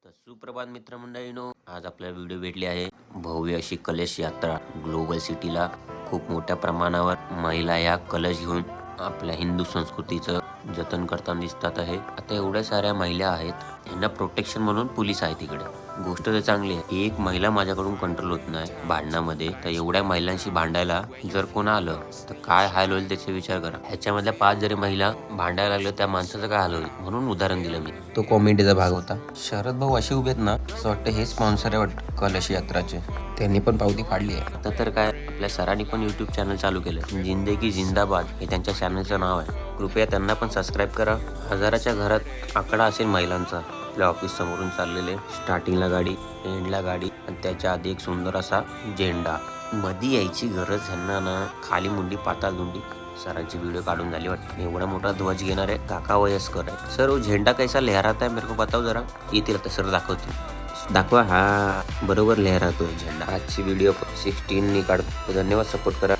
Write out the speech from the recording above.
तर सुप्रभात मित्रमंडळीनो, आज आपल्याला व्हिडिओ भेटली आहे भव्य अशी कलश यात्रा ग्लोबल सिटीला. खूप मोठ्या प्रमाणावर महिला या कलश घेऊन आपल्या हिंदू संस्कृतीचं जतन करताना दिसतात आहे. आता एवढ्या साऱ्या महिला आहेत, यांना प्रोटेक्शन म्हणून पोलीस आहे तिकडे. गोष्ट तर चांगली आहे. एक महिला माझ्याकडून कंट्रोल होत नाही भांडणामध्ये, तर एवढ्या महिलांशी भांडायला जर कोण आलं तर काय हाल होईल त्याचा विचार करा. ह्याच्यामधल्या 5 जरी महिला भांडायला लागल्या त्या माणसाचं काय हाल होईल म्हणून उदाहरण दिलं मी. तो कॉमेडीचा भाग होता. शरद भाऊ असे उभेत ना, असं वाटतं हे स्पॉन्सर आहे वाटतं कलश यात्राचे. त्यांनी पण पावती फाडली आहे. आता तर काय, आपल्या सरांनी पण युट्यूब चॅनल चालू केलं, जिंदगी जिंदाबाद हे त्यांच्या चॅनलचं नाव आहे. कृपया त्यांना पण सबस्क्राईब करा. हजाराच्या घरात आकडा असेल महिलांचा. आपल्या ऑफिस समोरून चाललेले, स्टार्टिंगला गाडी, एंडला गाडी, आणि त्याच्या आधी एक सुंदर असा झेंडा. मध्ये यायची गरज ह्यांना ना, खाली मुंडी पाताल दुंडी. सरांची व्हिडिओ काढून झाली वाटतं. एवढा मोठा ध्वज घेणारे काका वयस्कर आहे. सर वो झेंडा कैसा लहराता है मेरे को बताओ जरा. येतील आता सर दाखवतील. दाखवा. हा बरोबर लहरातोय झेंडा. आजची व्हिडिओ 16 काढतो. धन्यवाद, सपोर्ट करा.